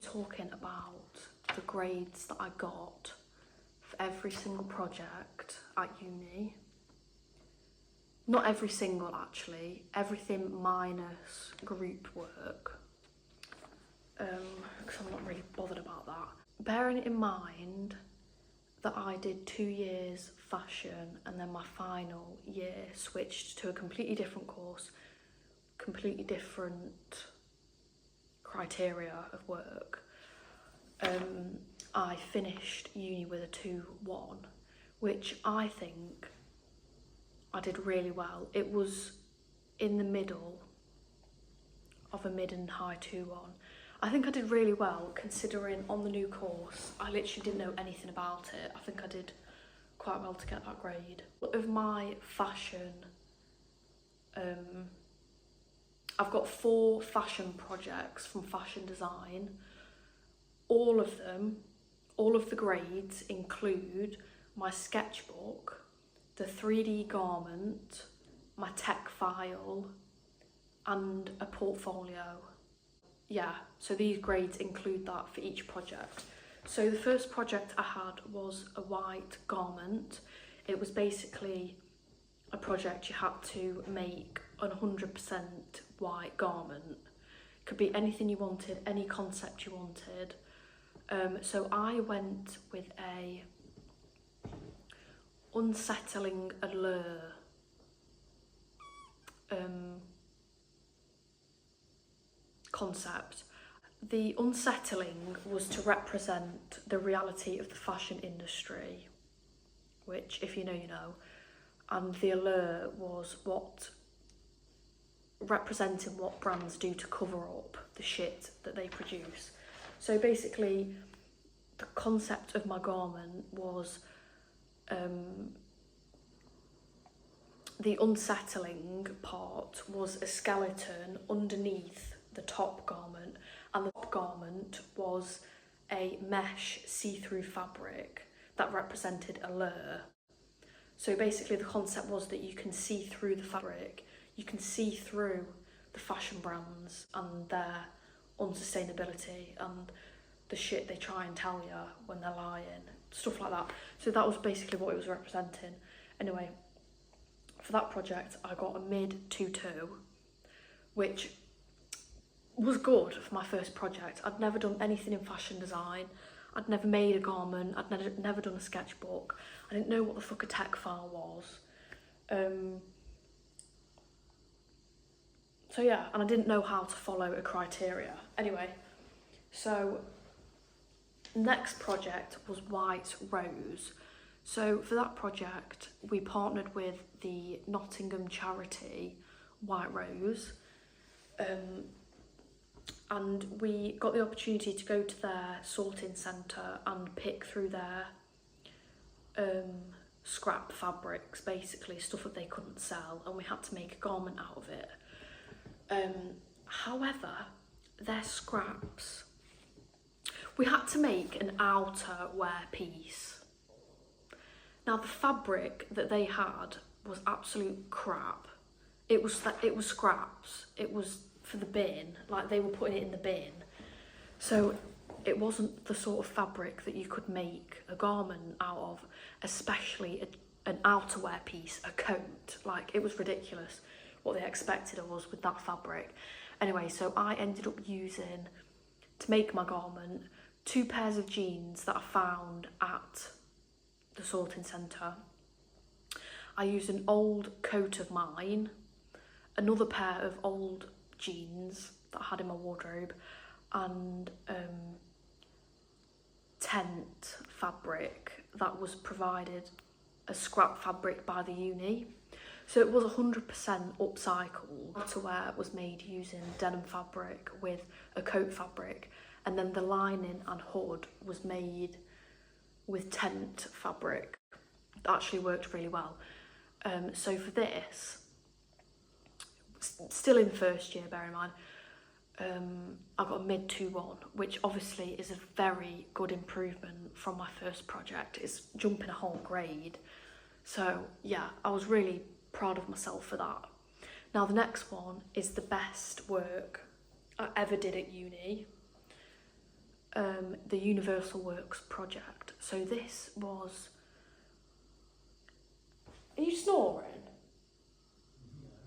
Talking about the grades that I got for every single project at uni. Not every single actually, everything minus group work. Because I'm not really bothered about that. Bearing in mind that I did 2 years fashion and then my final year switched to a completely different course, completely different criteria of work. I finished uni with a 2-1, which I think I did really well. It was in the middle of a mid and high 2-1. I think I did really well considering on the new course I literally didn't know anything about it. I think I did quite well to get that grade. Of my fashion, I've got 4 fashion projects from fashion design. All of the grades include my sketchbook, the 3D garment, my tech file, and a portfolio. Yeah, so these grades include that for each project. So the first project I had was a white garment. It was basically a project you had to make an 100% white garment. Could be anything you wanted, any concept you wanted. So I went with a unsettling allure concept. The unsettling was to represent the reality of the fashion industry, which if you know, you know, and the allure was representing what brands do to cover up the shit that they produce. So basically, the concept of my garment was the unsettling part was a skeleton underneath the top garment, and the top garment was a mesh see-through fabric that represented allure. So basically the concept was that you can see through the fabric, you can see through the fashion brands and their unsustainability and the shit they try and tell you when they're lying, stuff like that. So that was basically what it was representing. Anyway, for that project I got a mid 2-2, which was good for my first project. I'd never done anything in fashion design. I'd never made a garment. I'd never done a sketchbook. I didn't know what the fuck a tech file was. So yeah, and I didn't know how to follow a criteria. Anyway, so next project was White Rose. So for that project, we partnered with the Nottingham charity White Rose. And we got the opportunity to go to their sorting centre and pick through their scrap fabrics, basically stuff that they couldn't sell, and we had to make a garment out of it. However, their scraps, we had to make an outerwear piece. Now the fabric that they had was absolute crap. It was scraps. It was for the bin, like they were putting it in the bin. So it wasn't the sort of fabric that you could make a garment out of, especially an outerwear piece, a coat. Like, it was ridiculous what they expected of us with that fabric. Anyway, so I ended up using, to make my garment, 2 pairs of jeans that I found at the sorting centre. I used an old coat of mine, another pair of old jeans that I had in my wardrobe, and tent fabric that was provided as scrap fabric by the uni. So it was 100% upcycled. Outerwear was made using denim fabric with a coat fabric, and then the lining and hood was made with tent fabric. It actually worked really well. So for this, still in first year, bear in mind, I got a mid 2-1, which obviously is a very good improvement from my first project. It's jumping a whole grade. So yeah, I was really proud of myself for that. Now the next one is the best work I ever did at uni. the Universal Works project. So this was... Are you snoring?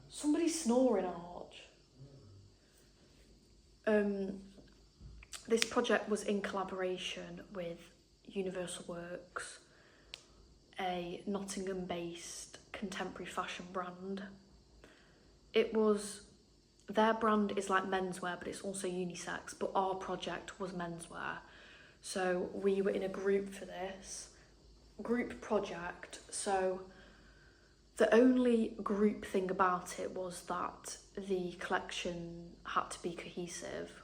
Somebody's snoring, Arch. This project was in collaboration with Universal Works, a Nottingham-based contemporary fashion brand. Their brand is like menswear, but it's also unisex, but our project was menswear. So we were in a group for this group project. So the only group thing about it was that the collection had to be cohesive.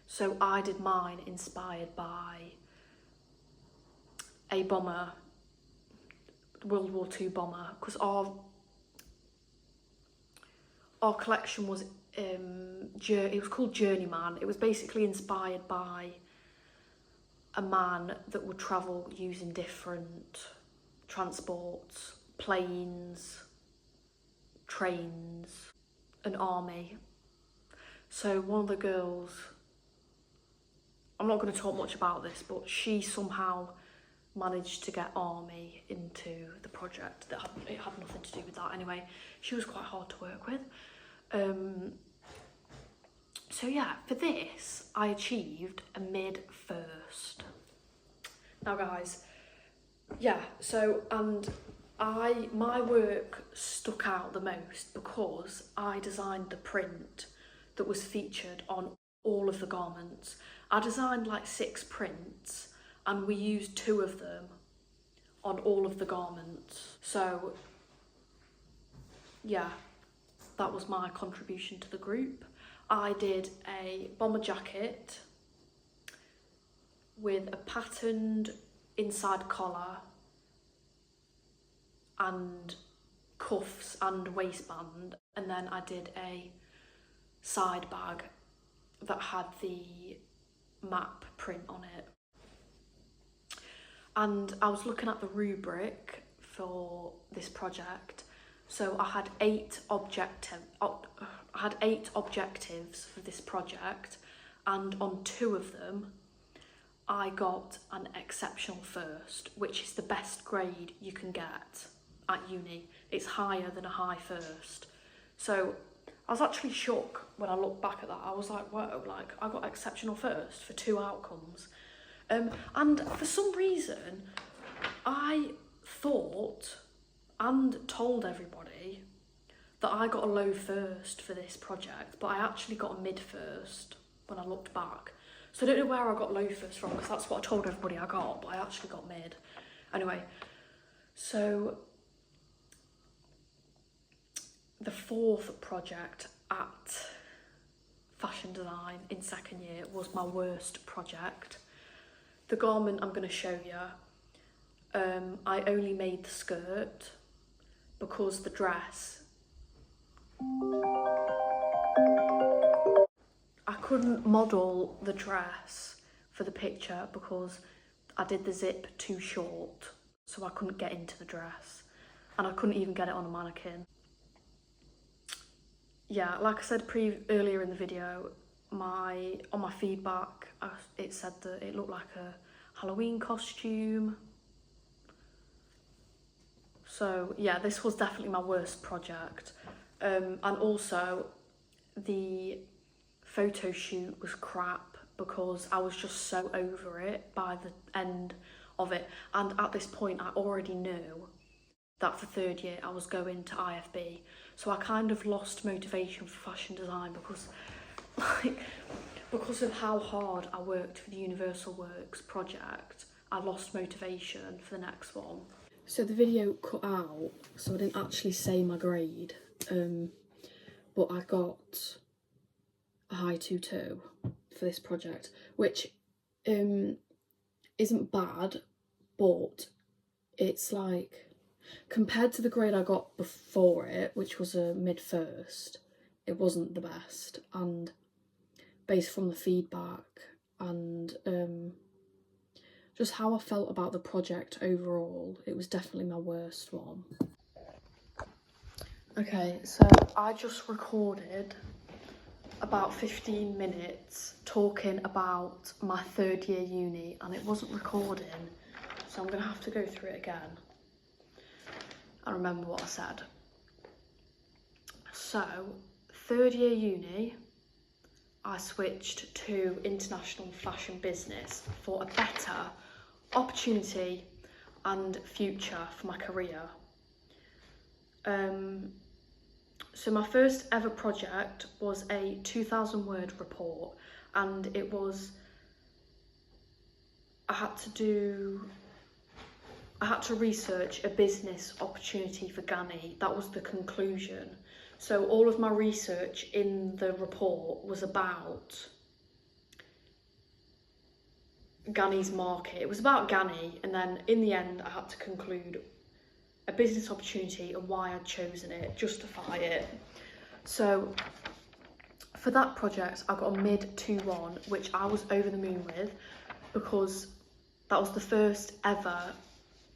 So I did mine inspired by a bomber, World War II bomber, because our collection was it was called Journeyman. It was basically inspired by a man that would travel using different transports, planes, trains, an army. So one of the girls, I'm not going to talk much about this, but she somehow managed to get army into the project. It had nothing to do with that anyway. She was quite hard to work with. So yeah, for this I achieved a mid-first. Now guys, yeah, so my work stuck out the most because I designed the print that was featured on all of the garments. I designed like 6 prints and we used 2 of them on all of the garments. So yeah, that was my contribution to the group. I did a bomber jacket with a patterned inside collar and cuffs and waistband, and then I did a side bag that had the map print on it. And I was looking at the rubric for this project, so I had 8 objectives for this project, and on 2 of them I got an exceptional first, which is the best grade you can get at uni. It's higher than a high first. So I was actually shook when I looked back at that. I was like, whoa, like I got exceptional first for 2 outcomes. And for some reason, I thought and told everybody that I got a low first for this project, but I actually got a mid first when I looked back. So I don't know where I got low first from, because that's what I told everybody I got, but I actually got mid. Anyway, so the 4th project at fashion design in 2nd year was my worst project. The garment I'm going to show you, I only made the skirt because the dress, I couldn't model the dress for the picture because I did the zip too short, so I couldn't get into the dress, and I couldn't even get it on a mannequin. Yeah, like I said earlier in the video, on my feedback, it said that it looked like a Halloween costume. So yeah, this was definitely my worst project. And also the photo shoot was crap because I was just so over it by the end of it. And at this point, I already knew that for 3rd year I was going to IFB. So I kind of lost motivation for fashion design because of how hard I worked for the Universal Works project. I lost motivation for the next one. So the video cut out, so I didn't actually say my grade, but I got a high 2.2 for this project, which isn't bad, but it's like, compared to the grade I got before it, which was a mid-first, it wasn't the best. And based from the feedback and just how I felt about the project overall, it was definitely my worst one. Okay, so I just recorded about 15 minutes talking about my third year uni and it wasn't recording, so I'm gonna have to go through it again and remember what I said. So, third year uni, I switched to international fashion business for a better opportunity and future for my career. So my first ever project was a 2,000 word report, and I had to research a business opportunity for Ganni. That was the conclusion. So all of my research in the report was about Ganni's market. It was about Ganni, and then in the end I had to conclude a business opportunity and why I'd chosen it, justify it. So for that project I got a mid 2-1, which I was over the moon with, because that was the first ever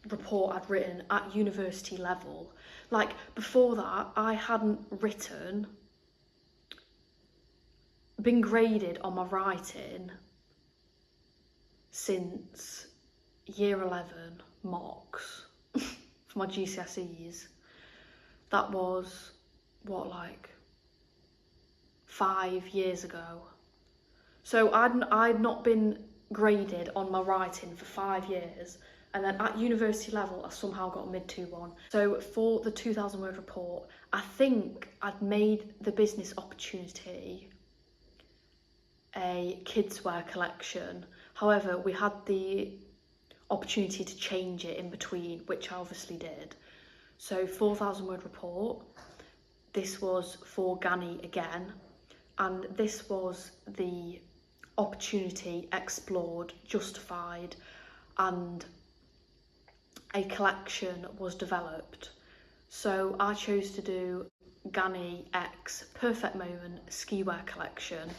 report I'd written at university level. Like, before that I hadn't been graded on my writing since year 11 mocks for my GCSEs. That was, what, like 5 years ago. So I'd not been graded on my writing for 5 years, and then at university level I somehow got a mid 2-1. So for the 2,000 word report, I think I'd made the business opportunity a kids wear collection. However, we had the opportunity to change it in between, which I obviously did. So 4,000 word report, this was for Ganni again, and this was the opportunity explored, justified, and a collection was developed. So I chose to do Ganni X Perfect Moment ski wear collection.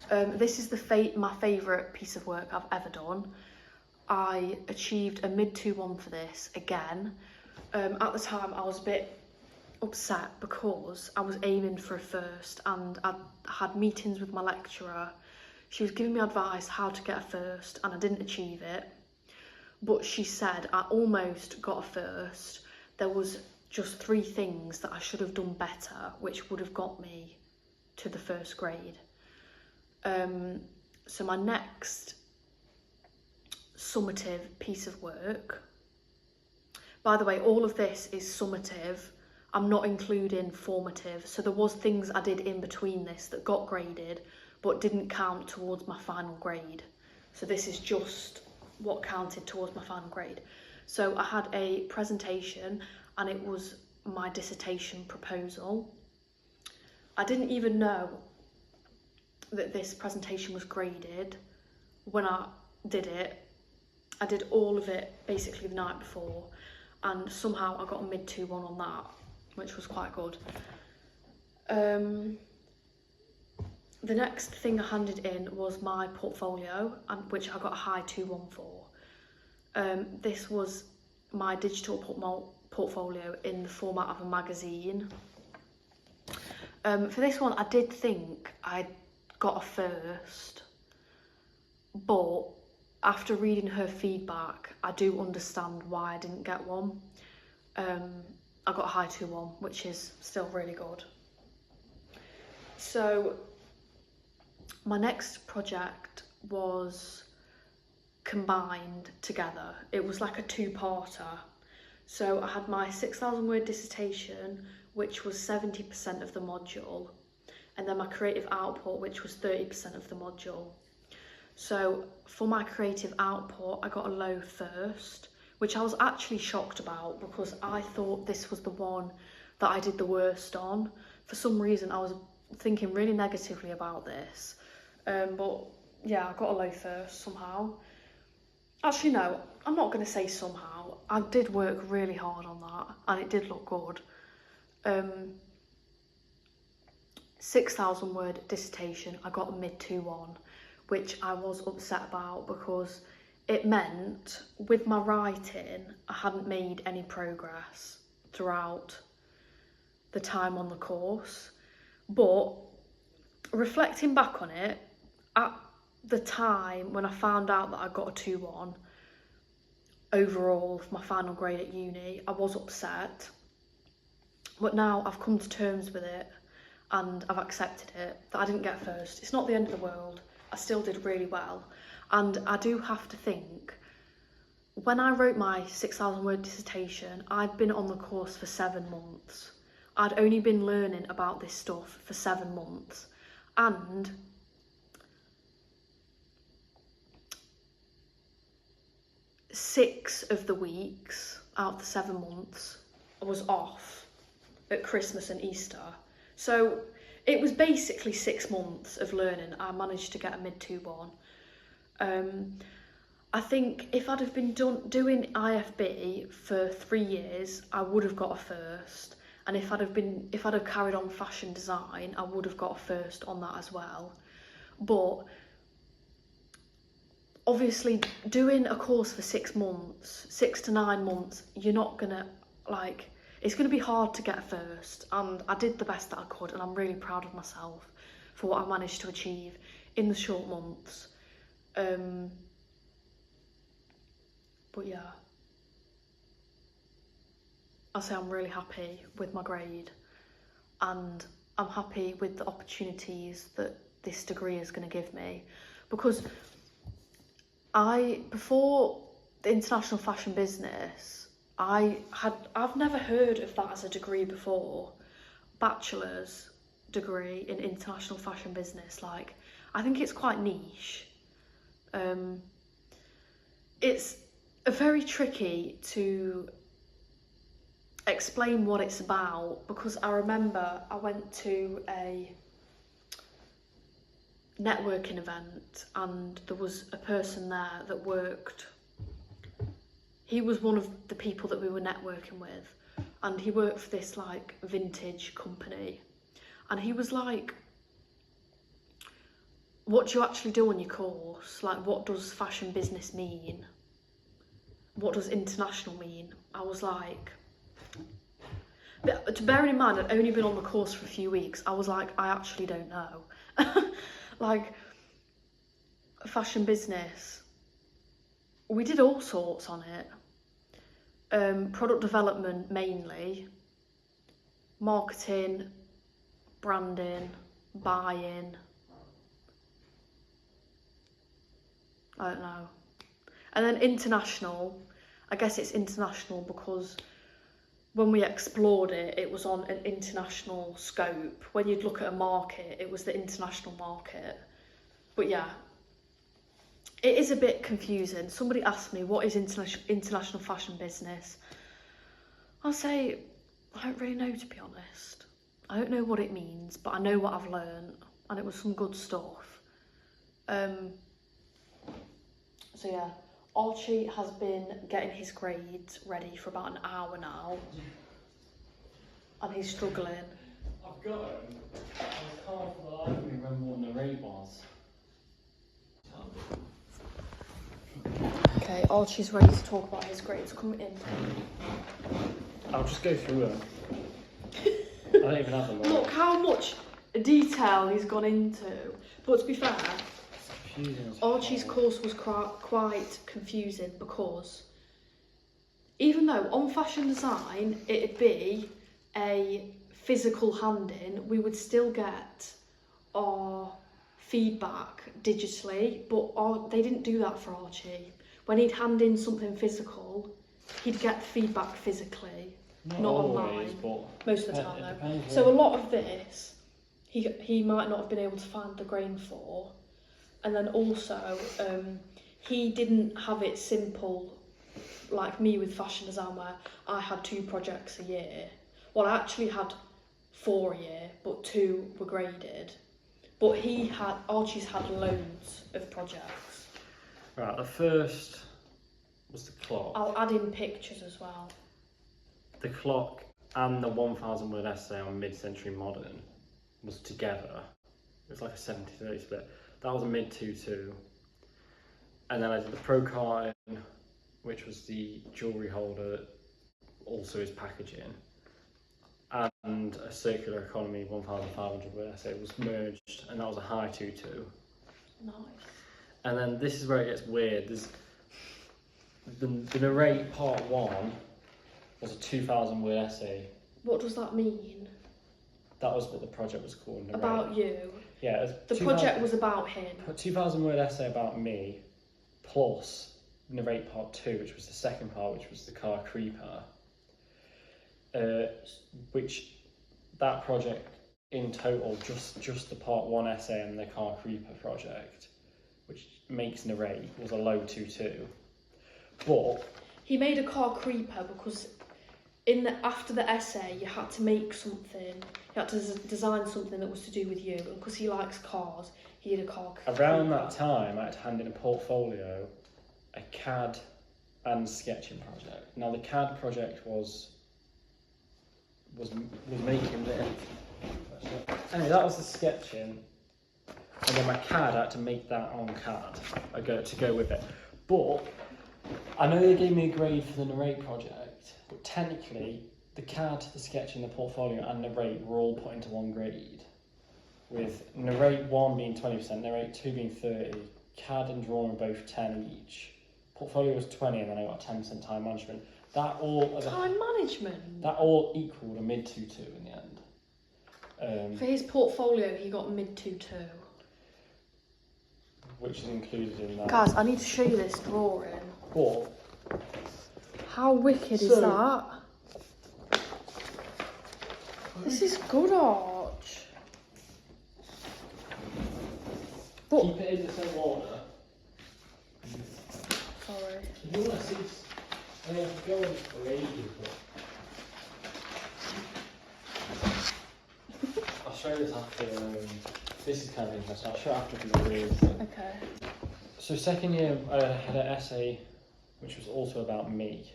This is my favourite piece of work I've ever done. I achieved a mid 2-1 for this again. At the time I was a bit upset because I was aiming for a first, and I had meetings with my lecturer. She was giving me advice how to get a first, and I didn't achieve it. But she said I almost got a first. There was just 3 things that I should have done better, which would have got me to the first grade. So my next summative piece of work, by the way, all of this is summative. I'm not including formative. So there was things I did in between this that got graded but didn't count towards my final grade. So this is just what counted towards my final grade. So I had a presentation, and it was my dissertation proposal. I didn't even know that this presentation was graded when I did it. I did all of it basically the night before, and somehow I got a mid 2-1 on that, which was quite good. The next thing I handed in was my portfolio, which I got a high 2-1 for. This was my digital portfolio in the format of a magazine. For this one I did think I'd got a first, but after reading her feedback I do understand why I didn't get one. I got a high 2-1, which is still really good. So my next project was combined together. It was like a 2-parter. So I had my 6,000 word dissertation, which was 70% of the module, and then my creative output, which was 30% of the module. So for my creative output I got a low first, which I was actually shocked about because I thought this was the one that I did the worst on. For some reason I was thinking really negatively about this, but yeah, I got a low first somehow. Actually no, I'm not going to say somehow. I did work really hard on that and it did look good. 6,000 word dissertation, I got a mid 2-1, which I was upset about because it meant with my writing I hadn't made any progress throughout the time on the course. But reflecting back on it, at the time when I found out that I got a 2-1 overall for my final grade at uni, I was upset. But now I've come to terms with it and I've accepted it, that I didn't get first. It's not the end of the world. I still did really well. And I do have to think, when I wrote my 6,000 word dissertation, I'd been on the course for 7 months. I'd only been learning about this stuff for 7 months. And six of the weeks out of the 7 months I was off at Christmas and Easter. So it was basically 6 months of learning. I managed to get a mid 2-1. I think if I'd have been doing IFB for 3 years, I would have got a first. And if I'd have carried on fashion design, I would have got a first on that as well. But obviously doing a course for 6 months, 6 to 9 months, you're not gonna, like, it's gonna be hard to get first. And I did the best that I could, and I'm really proud of myself for what I managed to achieve in the short months. But yeah, I'll say I'm really happy with my grade, and I'm happy with the opportunities that this degree is going to give me, because before the international fashion business, I've never heard of that as a degree before. Bachelor's degree in international fashion business, like, I think it's quite niche. It's very tricky to explain what it's about, because I remember I went to a networking event and there was a person there that worked. He was one of the people that we were networking with, and he worked for this like vintage company, and he was like, what do you actually do on your course? Like, what does fashion business mean? What does international mean? I was like, but bearing in mind I'd only been on the course for a few weeks, I was like, I actually don't know. Like, fashion business, we did all sorts on it. Product development mainly, marketing, branding, buying, I don't know. And then international, I guess it's international because when we explored it, it was on an international scope. When you'd look at a market, it was the international market. But yeah, it is a bit confusing. Somebody asked me, what is international fashion business? I'll say, I don't really know, to be honest. I don't know what it means, but I know what I've learned, and it was some good stuff. So yeah, Archie has been getting his grades ready for about an hour now, and he's struggling. I've got him. I can't for the life of me remember what the rate was. Okay, Archie's ready to talk about his grades. Come in. I'll just go through them. I don't even have them. Look how much detail he's gone into. But to be fair, Archie's course was quite confusing, because even though on fashion design it'd be a physical hand-in, we would still get our feedback digitally, but they didn't do that for Archie. When he'd hand in something physical, he'd get the feedback physically, not always, online. but most of the time though. So a lot of this, he might not have been able to find the grain for. And then also, he didn't have it simple like me with fashion design, where I had 2 projects a year. Well, I actually had 4 a year, but 2 were graded. But Archie's had loads of projects. Right, the first was the clock. I'll add in pictures as well. The clock and the 1,000 word essay on mid-century modern was together. It was like a 70-30 split. That was a mid 2-2. And then I did the Pro Carton, which was the jewellery holder, also his packaging. and a circular economy 1,500 word essay was merged, and that was a high 2-2. Nice. And then this is where it gets weird. There's the narrate part 1 was a 2,000 word essay. What does that mean? That was what the project was called. Narrate. About you? Yeah. The project was about him. 2,000 word essay about me, plus narrate part 2, which was the second part, which was the car creeper. Which that project in total, just the part 1 essay and the car creeper project, which makes narrate, was a low 2-2. But he made a car creeper because after the essay you had to make something. You had to design something that was to do with you, and because he likes cars, he did a car creeper. Around that time, I had to hand in a portfolio, a CAD and sketching project. Now the CAD project was making this. Anyway, that was the sketching, and then my CAD, I had to make that on CAD to go with it. But I know they gave me a grade for the narrate project, but technically the CAD, the sketching, the portfolio and narrate were all put into one grade, with narrate 1 being 20%, narrate 2 being 30%, CAD and drawing were both 10 each. Portfolio was 20, and then I got 10% time management. That all time management. That all equaled a mid 2-2 in the end. For his portfolio, he got mid 2-2. Which is included in that. Guys, I need to show you this drawing. But how wicked is that? This is good art. But keep it in the same order. sorry. You want to see? I mean, I could go on for ages, but I'll show you this after. This is kind of interesting. I'll show it after the reviews. Okay. So second year, I had an essay, which was also about me.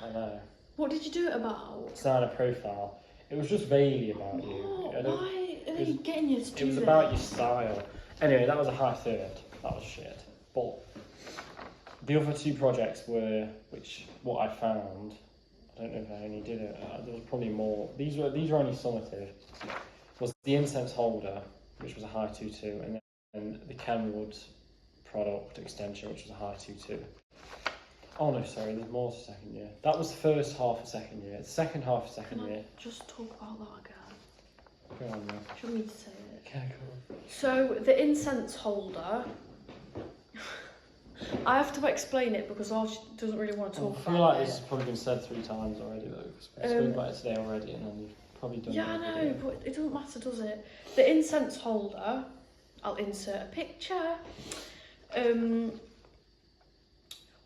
I know. What did you do it about? Design a profile. It was just vaguely about you. What? Why are they getting you to do It was this? about your style. Anyway, that was a high 3rd. That was shit. But the other 2 projects were, what I found, I don't know if I only did it, there was probably more. These were only summative. Was the incense holder, which was a high 2-2, and then the Kenwood product extension, which was a high 2-2. Oh no, sorry, there's more to second year. That was the first half of second year. The second half of second year. Just talk about that again. Go on then. Do you want me to say it? Okay, cool. So the incense holder, I have to explain it because Archie doesn't really want to talk I feel about like it. this has probably been said 3 times already though, because we spoke about it today already, and then you've probably done Yeah, I it. know, but it doesn't matter, does it? The incense holder, I'll insert a picture.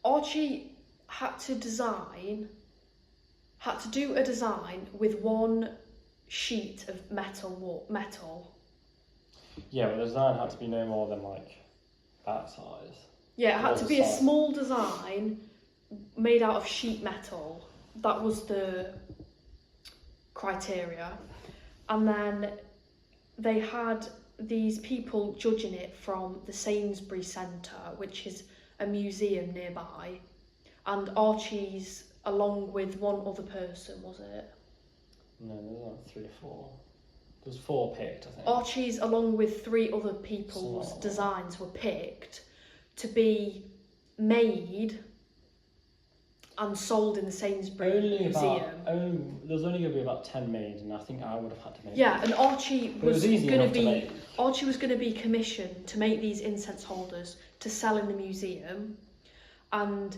Archie had to do a design with 1 sheet of metal. Yeah, but the design had to be no more than like that size. Yeah, it had What to was be the a size? small design made out of sheet metal. That was the criteria. And then they had these people judging it from the Sainsbury Centre, which is a museum nearby. And Archie's, along with 1 other person, was it? No, there was like 3 or 4. There was 4 picked, I think. Archie's, along with 3 other people's Smart. designs, were picked to be made and sold in the Sainsbury Museum. There was only going to be about 10 made, and I think I would have had to make. Yeah, and Archie But it was easy going to enough to be make. Archie was going to be commissioned to make these incense holders to sell in the museum, and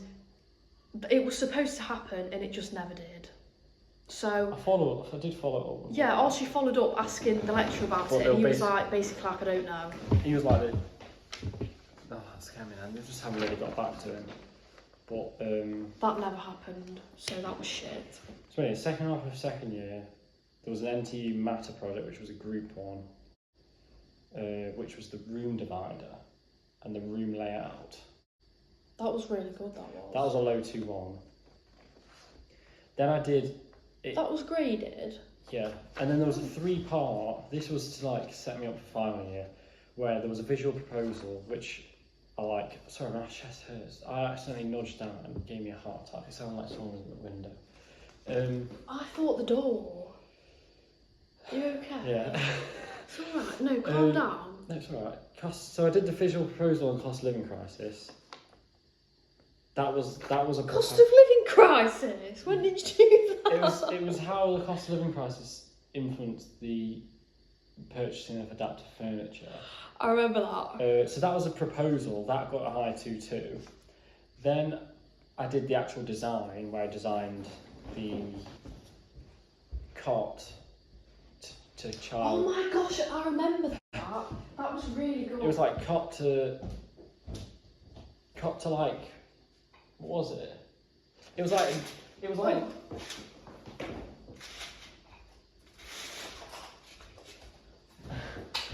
it was supposed to happen, and it just never did. So I did follow up. yeah, Archie followed up asking the lecturer about Well, it, and he they'll was like, basically like, I don't know. He was like, oh, that's scaring me, man. They just haven't really got back to him. But That never happened, so that was shit. so anyway, second half of second year, there was an NTU Matter project, which was a group 1, which was the room divider and the room layout. That was really good, that was. That was a low 2-1. Then I did it. That was graded. Yeah, and then there was a 3-part. This was to like set me up for final year, where there was a visual proposal, which I like. Sorry, my chest hurts. I accidentally nudged down and gave me a heart attack. It sounded like someone was in the window. I thought the door. Are you okay? Yeah. It's alright. No, calm down. No, it's alright. So I did the visual proposal on cost of living crisis. That was a Cost of living crisis. When did you do that? It was how the cost of living crisis influenced the purchasing of adaptive furniture. I remember that. So that was a proposal that got a high 2.2. Then I did the actual design where I designed the cot to child. Oh my gosh, I remember that. That was really good. It was like cot to like, what was it? It was like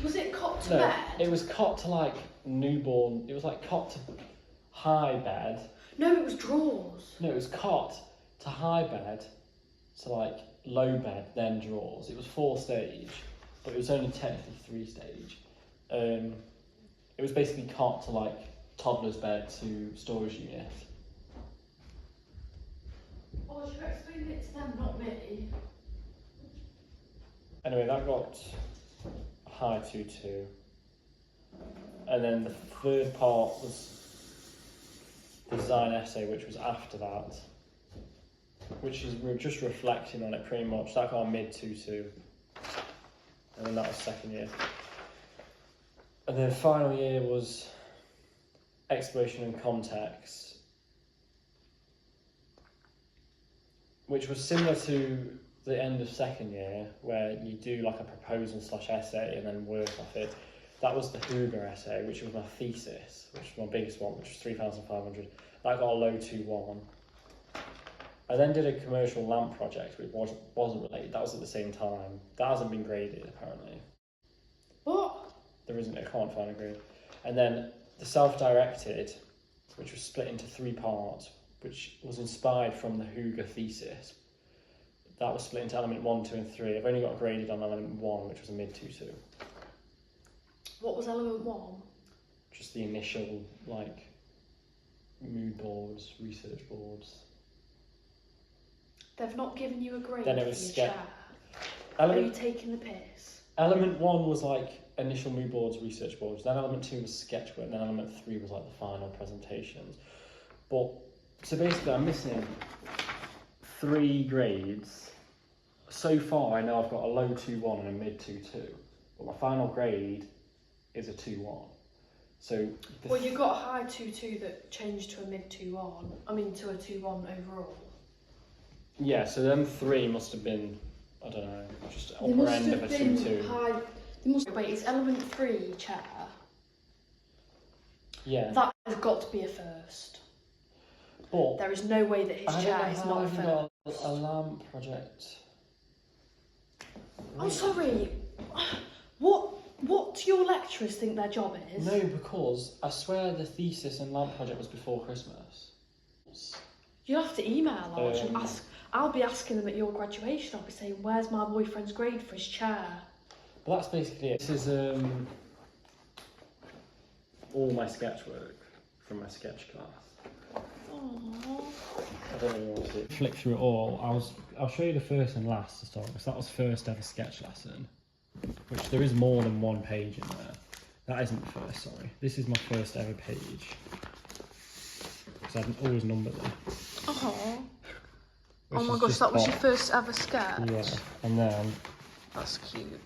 Was it cot to no, bed? it was cot to like newborn. It was like cot to high bed. No, it was drawers. No, it was cot to high bed, to like low bed, then drawers. It was 4 stage, but it was only technically 3 stage. It was basically cot to like toddler's bed to storage unit. Oh, you explained it to them, not me. Anyway, that got a high 2.2. And then the third part was the design essay, which was after that, which is we're just reflecting on it pretty much. That got a mid 2.2, and then that was second year. And then final year was exploration and context, which was similar to the end of second year, where you do like a proposal / essay and then work off it. That was the Hoover essay, which was my thesis, which was my biggest one, which was 3,500. That got a low 2.1. I then did a commercial lamp project, which wasn't related. That was at the same time. That hasn't been graded, apparently. What? There isn't, I can't find a grade. And then the self-directed, which was split into 3 parts, which was inspired from the Hoover thesis. That was split into element 1, 2 and 3. I've only got graded on element 1, which was a mid 2.2. What was element 1? Just the initial, like, mood boards, research boards. They've not given you a grade Then it for was your sketch. chair. Are you taking the piss? Element 1 was like initial mood boards, research boards. Then element 2 was sketchbook. Then element 3 was like the final presentations. But so basically, I'm missing 3 grades. So far, I know I've got a low 2.1 and a mid 2.2. But my final grade is a 2.1. So Well, you got a high 2.2 that changed to a mid 2.1. I mean, to a 2.1 overall. yeah, so them 3 must have been, I don't know, just They upper must end have of a been 2.2. high. They must. Wait, it's element 3 chair. Yeah. That has got to be a first. But There is no way that his I don't chair know is how not a I've first. got a lamp project. I'm sorry. What do your lecturers think their job is? No, because I swear the thesis and lamp project was before Christmas. You'll have to email Arch and Um, ask. I'll be asking them at your graduation. I'll be saying, "Where's my boyfriend's grade for his chair?" But that's basically it. This is all my sketch work from my sketch class. Aww. I don't really want to flick through it all. I'll show you the first and last to start with. So that was first ever sketch lesson, which there is more than 1 page in there. That isn't the first, sorry. This is my first ever page. Because I've always numbered them. Oh. Which Oh my is gosh, just that was your pop. first ever sketch. Yeah, and then That's cute.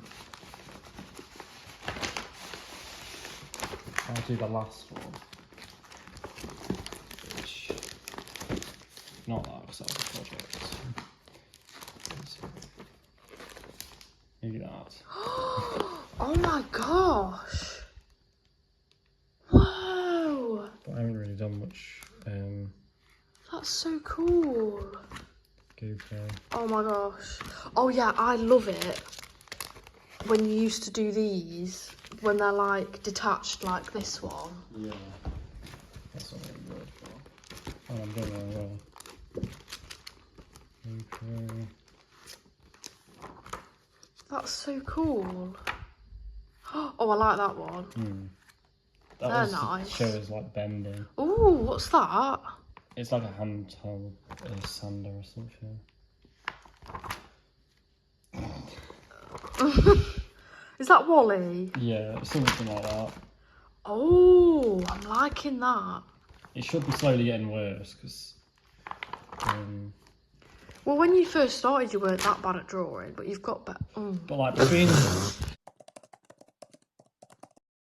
I'll do the last one. Which, not that, because that was a project. Maybe that. Oh my gosh. Whoa. But I haven't really done much That's so cool. GoPro. Oh my gosh. Oh yeah, I love it when you used to do these, when they're like detached like this one. Yeah. That's not really good for. Oh, I'm doing it well. GoPro. That's so cool. Oh, I like that one. That They're was nice. shows like bending. Ooh, what's that? It's like a handheld sander or something. Is that Wally? Yeah, something like that. Oh, I'm liking that. It should be slowly getting worse because. Well, when you first started, you weren't that bad at drawing, but you've got better. But like between